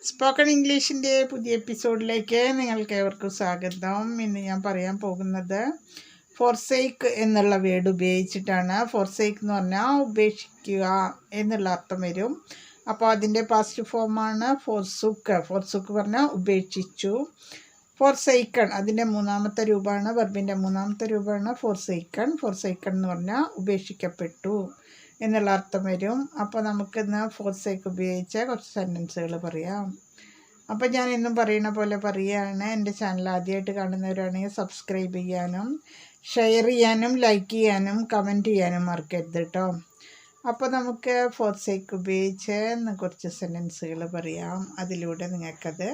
Spoken ഇംഗ്ലീഷിൻ്റെ പുതിയ എപ്പിസോഡിലേക്ക് നിങ്ങൾക്ക് ഏവർക്കും സ്വാഗതം. ഇന്ന് ഞാൻ പറയാൻ പോകുന്നത് ഫോർസേക്ക് എന്നുള്ള വേർഡ് ഉപയോഗിച്ചിട്ടാണ്. ഫോർസേക്ക് എന്ന് പറഞ്ഞാൽ ഉപേക്ഷിക്കുക എന്നുള്ള അർത്ഥം വരും. അപ്പോൾ അതിൻ്റെ പാസ്റ്റ് ഫോമാണ് ഫോർസുക്ക്. ഫോർസുക്ക് പറഞ്ഞാൽ ഉപേക്ഷിച്ചു. ഫോർസൈക്കൺ അതിൻ്റെ മൂന്നാമത്തെ രൂപമാണ്, വെർബിൻ്റെ മൂന്നാമത്തെ രൂപമാണ് ഫോർസൈക്കൺ. ഫോർസൈക്കൺ എന്ന് പറഞ്ഞാൽ ഉപേക്ഷിക്കപ്പെട്ടു എന്നുള്ള അർത്ഥം വരും. അപ്പോൾ നമുക്കിന്ന് ഫോർസേക്ക് ഉപയോഗിച്ച് കുറച്ച് സെൻറ്റൻസുകൾ പറയാം. അപ്പോൾ ഞാൻ എന്നും പറയുന്ന പോലെ പറയുകയാണ്. എൻ്റെ ചാനൽ ആദ്യമായിട്ട് കാണുന്നവരാണെങ്കിൽ സബ്സ്ക്രൈബ് ചെയ്യാനും ഷെയർ ചെയ്യാനും ലൈക്ക് ചെയ്യാനും കമൻറ്റ് ചെയ്യാനും മറക്കരുത് കേട്ടോ. അപ്പോൾ നമുക്ക് ഫോർസേക്ക് ഉപയോഗിച്ച് കുറച്ച് സെൻറ്റൻസുകൾ പറയാം. അതിലൂടെ നിങ്ങൾക്കത്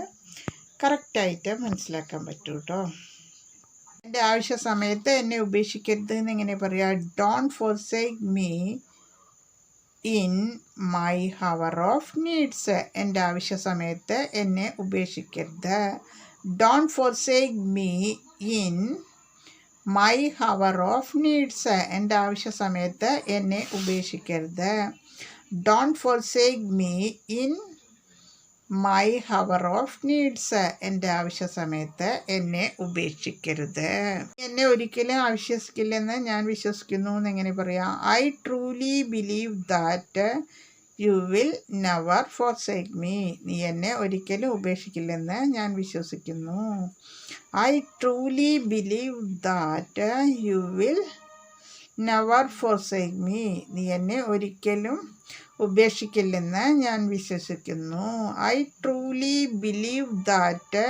കറക്റ്റായിട്ട് മനസ്സിലാക്കാൻ പറ്റും കേട്ടോ. എൻ്റെ ആവശ്യ സമയത്ത് എന്നെ ഉപേക്ഷിക്കരുത് എന്നിങ്ങനെ പറയാം. Don't forsake me in my hour of needs. എൻ്റെ ആവശ്യ സമയത്ത് എന്നെ ഉപേക്ഷിക്കരുത്. Don't forsake me in my hour of needs. എൻ്റെ ആവശ്യ സമയത്ത് എന്നെ ഉപേക്ഷിക്കരുത്. Don't forsake me in my hour of needs. എൻ്റെ ആവശ്യ സമയത്ത് എന്നെ ഉപേക്ഷിക്കരുത്. എന്നെ ഒരിക്കലും ആവിശ്വസിക്കില്ലെന്ന് ഞാൻ വിശ്വസിക്കുന്നു എന്നെങ്ങനെ പറയാം. I truly believe that you will never forsake me. നീ എന്നെ ഒരിക്കലും ഉപേക്ഷിക്കില്ലെന്ന് ഞാൻ വിശ്വസിക്കുന്നു. I truly believe that you will never forsake me. നീ എന്നെ ഒരിക്കലും ഉപേക്ഷിക്കില്ലെന്ന് ഞാൻ വിശ്വസിക്കുന്നു. I truly believe that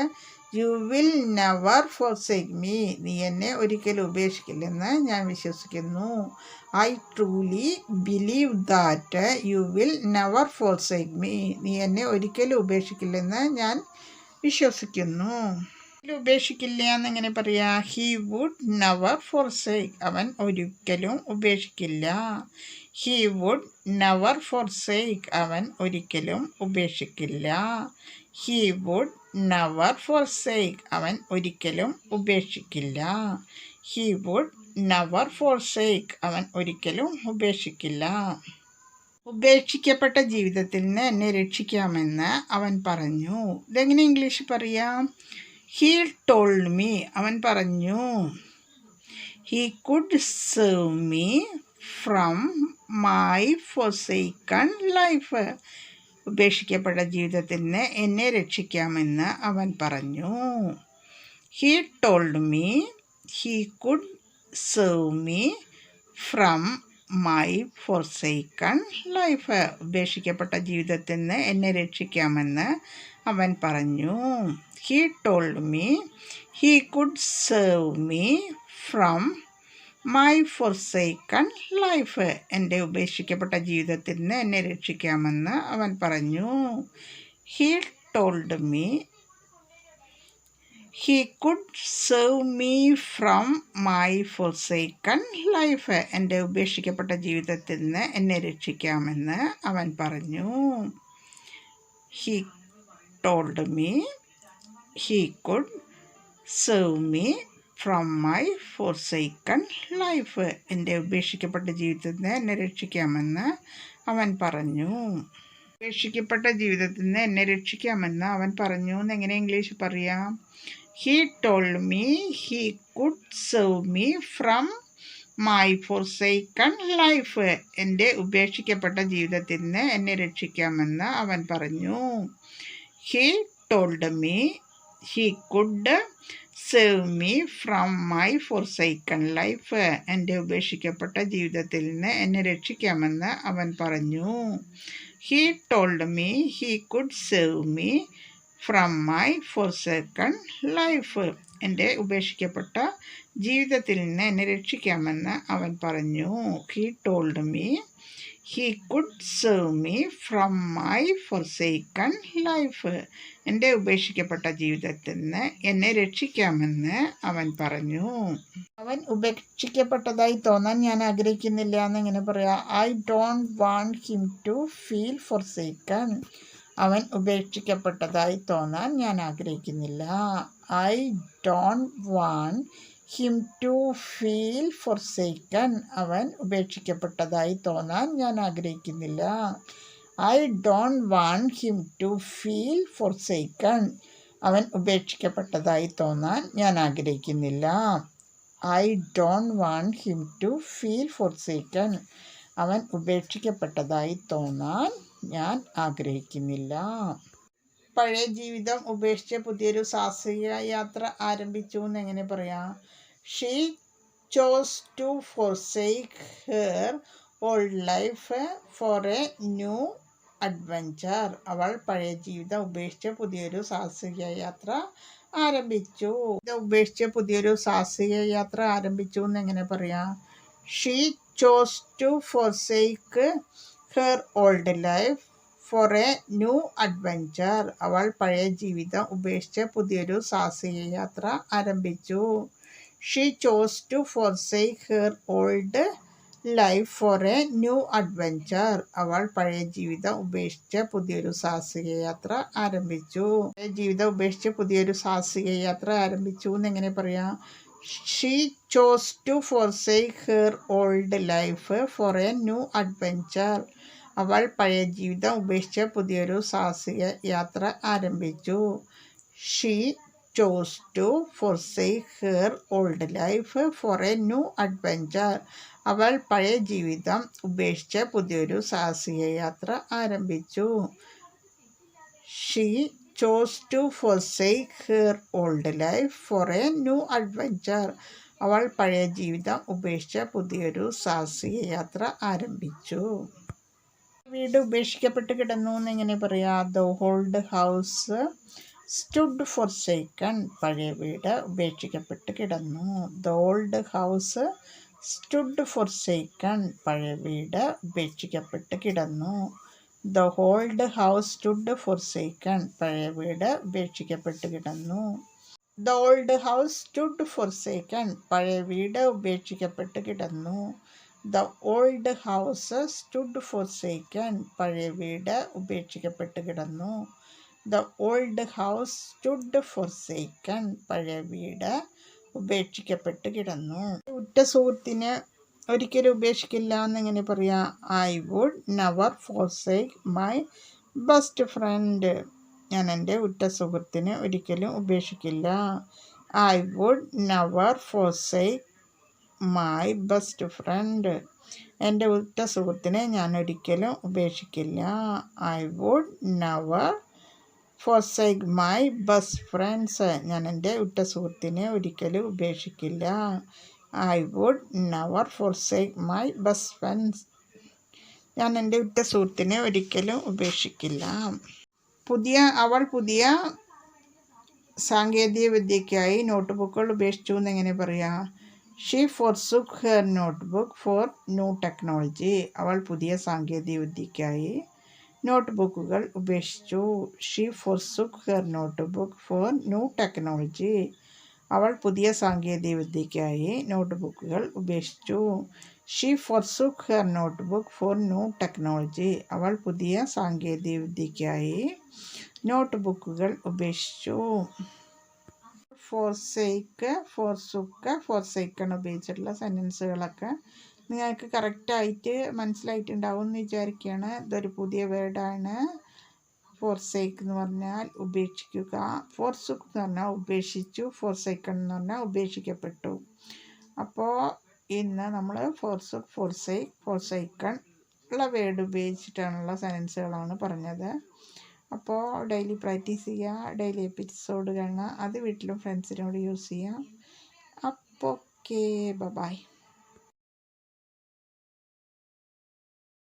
you will never forsake me. നീ എന്നെ ഒരിക്കലും ഉപേക്ഷിക്കില്ലെന്ന് ഞാൻ വിശ്വസിക്കുന്നു. I truly believe that you will never forsake me. നീ എന്നെ ഒരിക്കലും ഉപേക്ഷിക്കില്ലെന്ന് ഞാൻ വിശ്വസിക്കുന്നു. ഉപേക്ഷിക്കില്ല എന്നെങ്ങനെ പറയാ. He would never forsake. അവൻ ഒരിക്കലും ഉപേക്ഷിക്കില്ല. He would never forsake. അവൻ ഒരിക്കലും ഉപേക്ഷിക്കില്ല. He would never forsake. അവൻ ഒരിക്കലും ഉപേക്ഷിക്കില്ല. He would never forsake. അവൻ ഒരിക്കലും ഉപേക്ഷിക്കില്ല. ഉപേക്ഷിക്കപ്പെട്ട ജീവിതത്തിൽ നിന്ന് എന്നെ രക്ഷിക്കാമെന്ന് അവൻ പറഞ്ഞു. ഇതെങ്ങനെ ഇംഗ്ലീഷ് പറയാം. He told me. അവൻ പറഞ്ഞു. He could save me from my forsaken life. ഉപേക്ഷിക്കപ്പെട്ട ജീവിതത്തിൽ നിന്ന് എന്നെ രക്ഷിക്കാമെന്ന് അവൻ പറഞ്ഞു. He told me he could save me from my forsaken life. ഉപേക്ഷിക്കപ്പെട്ട ജീവിതത്തിൽ നിന്ന് എന്നെ രക്ഷിക്കാമെന്ന് അവൻ പറഞ്ഞു. He told me he could save me from my forsaken life. എൻ്റെ ഉപേക്ഷിക്കപ്പെട്ട ജീവിതത്തിൽ നിന്ന് എന്നെ രക്ഷിക്കാമെന്ന് അവൻ പറഞ്ഞു. He told me he could save me from my forsaken life. എൻ്റെ ഉപേക്ഷിക്കപ്പെട്ട ജീവിതത്തിൽ നിന്ന് എന്നെ രക്ഷിക്കാമെന്ന് അവൻ പറഞ്ഞു. He told me he could save me from my forsaken life. എൻ്റെ ഉപേക്ഷിക്കപ്പെട്ട ജീവിതത്തിൽ നിന്ന് എന്നെ രക്ഷിക്കാമെന്ന് അവൻ പറഞ്ഞു. ഉപേക്ഷിക്കപ്പെട്ട ജീവിതത്തിൽ നിന്ന് എന്നെ രക്ഷിക്കാമെന്ന് അവൻ പറഞ്ഞു എന്നെങ്ങനെ ഇംഗ്ലീഷ് പറയാം. He told me he could save me from my forsaken life. എൻ്റെ ഉപേക്ഷിക്കപ്പെട്ട ജീവിതത്തിൽ നിന്ന് എന്നെ രക്ഷിക്കാമെന്ന് അവൻ പറഞ്ഞു. He told me he could save me from my forsaken life. എൻ്റെ ഉപേക്ഷിക്കപ്പെട്ട ജീവിതത്തിൽ നിന്ന് എന്നെ രക്ഷിക്കാമെന്ന് അവൻ പറഞ്ഞു. He told me he could save me from my forsaken life. എൻ്റെ ഉപേക്ഷിക്കപ്പെട്ട ജീവിതത്തിൽ നിന്ന് എന്നെ രക്ഷിക്കാമെന്ന് അവൻ പറഞ്ഞു. He told me he could save me from my forsaken life. എൻ്റെ ഉപേക്ഷിക്കപ്പെട്ട ജീവിതത്തിൽ നിന്ന് എന്നെ രക്ഷിക്കാമെന്ന് അവൻ പറഞ്ഞു. അവൻ ഉപേക്ഷിക്കപ്പെട്ടതായി തോന്നാൻ ഞാൻ ആഗ്രഹിക്കുന്നില്ല എന്നിങ്ങനെ പറയാം. I don't want him to feel forsaken. അവൻ ഉപേക്ഷിക്കപ്പെട്ടതായി തോന്നാൻ ഞാൻ ആഗ്രഹിക്കുന്നില്ല. I don't want him to feel forsaken. അവൻ ഉപേക്ഷിക്കപ്പെട്ടതായി തോന്നാൻ ഞാൻ ആഗ്രഹിക്കുന്നില്ല. I don't want him to feel forsaken. അവൻ ഉപേക്ഷിക്കപ്പെട്ടതായി തോന്നാൻ ഞാൻ ആഗ്രഹിക്കുന്നില്ല. I don't want him to feel forsaken. അവൻ ഉപേക്ഷിക്കപ്പെട്ടതായി തോന്നാൻ ഞാൻ ആഗ്രഹിക്കുന്നില്ല. പഴയ ജീവിതം ഉപേക്ഷിച്ച് പുതിയൊരു സാഹസിക യാത്ര ആരംഭിച്ചു എന്ന് എങ്ങനെ പറയാം? She chose to forsake her old life for a new adventure. അവൾ പഴയ ജീവിതം ഉപേക്ഷിച്ച് പുതിയൊരു സാഹസിക യാത്ര ആരംഭിച്ചു. പുതിയൊരു സാഹസിക യാത്ര ആരംഭിച്ചു എന്ന് എങ്ങനെ പറയാം? She chose to forsake her old life for a new adventure. അവൾ പഴയ ജീവിതം ഉപേക്ഷിച്ച് പുതിയൊരു സാഹസിക യാത്ര ആരംഭിച്ചു. She chose to forsake her old life for a new adventure. അവൾ പഴയ ജീവിതം ഉപേക്ഷിച്ച് പുതിയൊരു സാഹസിക യാത്ര ആരംഭിച്ചു. പഴയ ജീവിതം ഉപേക്ഷിച്ച് പുതിയൊരു സാഹസിക യാത്ര ആരംഭിച്ചു എന്ന് എങ്ങനെ പറയാം? She chose to forsake her old life for a new adventure. അവൾ പഴയ ജീവിതം ഉപേക്ഷിച്ച് പുതിയൊരു സാഹസിക യാത്ര ആരംഭിച്ചു. She chose to forsake her old life for a new adventure. അവൾ പഴയ ജീവിതം ഉപേക്ഷിച്ച് പുതിയൊരു സാഹസിക യാത്ര ആരംഭിച്ചു. She chose to forsake her old life for a new adventure. അവൾ പഴയ ജീവിതം ഉപേക്ഷിച്ച് പുതിയൊരു സാഹസിക യാത്ര ആരംഭിച്ചു. വീട് ഉപേക്ഷിക്കപ്പെട്ട് കിടന്നു എന്നെങ്ങനെ പറയാം? The old house stood forsaken. പഴയ വീട് ഉപേക്ഷിക്കപ്പെട്ട് കിടന്നു. The old house stood forsaken. പഴയ വീട് ഉപേക്ഷിക്കപ്പെട്ട് കിടന്നു. The old house stood forsaken. പഴയ വീട് ഉപേക്ഷിക്കപ്പെട്ട് കിടന്നു. The old house stood forsaken. പഴയ വീട് ഉപേക്ഷിക്കപ്പെട്ട് കിടന്നു. The old house stood forsaken. പഴയ വീട് ഉപേക്ഷിക്കപ്പെട്ട് കിടന്നു. The old house stood forsaken. പഴയ വീട് ഉപേക്ഷിക്കപ്പെട്ട് കിടന്നു. ഉറ്റ സുഹൃത്തിനെ ഒരിക്കലും ഉപേക്ഷിക്കില്ല എന്നെങ്ങനെ പറയാം? I would never forsake my best friend. ഞാൻ എൻ്റെ ഉറ്റ സുഹൃത്തിനെ ഒരിക്കലും ഉപേക്ഷിക്കില്ല. I would never forsake my best friend. എൻ്റെ ഉറ്റ സുഹൃത്തിനെ ഞാൻ ഒരിക്കലും ഉപേക്ഷിക്കില്ല. I would never forsake my best friends. ഞാൻ എൻ്റെ ഉറ്റ സുഹൃത്തിനെ ഒരിക്കലും ഉപേക്ഷിക്കില്ല. I would never forsake my best friends. ഞാൻ എൻ്റെ ഉറ്റ സുഹൃത്തിനെ ഒരിക്കലും ഉപേക്ഷിക്കില്ല. അവൾ പുതിയ സാങ്കേതിക വിദ്യയ്ക്കായി നോട്ട്ബുക്കുകൾ ഉപേക്ഷിച്ചു എന്നെങ്ങനെ പറയാം? She forsook her notebook for new technology. അവൾ പുതിയ സാങ്കേതിക വിദ്യയ്ക്കായി നോട്ട്ബുക്കുകൾ ഉപേക്ഷിച്ചു. She forsook her notebook for new technology. അവൾ പുതിയ സാങ്കേതിക വിദ്യയ്ക്കായി നോട്ട്ബുക്കുകൾ ഉപേക്ഷിച്ചു. She forsook her notebook for new technology. അവൾ പുതിയ സാങ്കേതിക വിദ്യയ്ക്കായി നോട്ട്ബുക്കുകൾ ഉപേക്ഷിച്ചു. ഫോർസേക്ക്, ഫോർസുക്ക്, ഫോർസേക്കൺ ഉപയോഗിച്ചിട്ടുള്ള സെൻറ്റൻസുകളൊക്കെ നിങ്ങൾക്ക് കറക്റ്റായിട്ട് മനസ്സിലായിട്ടുണ്ടാവും എന്ന് വിചാരിക്കുകയാണ്. ഇതൊരു പുതിയ വേർഡാണ്. ഫോർസേക്ക് എന്ന് പറഞ്ഞാൽ ഉപേക്ഷിക്കുക, ഫോർസുക്ക് എന്ന് പറഞ്ഞാൽ ഉപേക്ഷിച്ചു, ഫോർസേക്കൺ എന്ന് പറഞ്ഞാൽ ഉപേക്ഷിക്കപ്പെട്ടു. അപ്പോൾ ഇന്ന് നമ്മൾ ഫോർസുക്ക്, ഫോർസേക്ക്, ഫോർസേക്കൺ ഉള്ള വേർഡ് ഉപയോഗിച്ചിട്ടാണുള്ള സെൻറ്റൻസുകളാണ് പറഞ്ഞത്. അപ്പോൾ ഡെയിലി പ്രാക്ടീസ് ചെയ്യുക, ഡെയിലി എപ്പിസോഡ് കാണുക, അത് വീട്ടിലും ഫ്രണ്ട്സിനോട് യൂസ് ചെയ്യുക. അപ്പോൾ ഓക്കെ, ബൈ.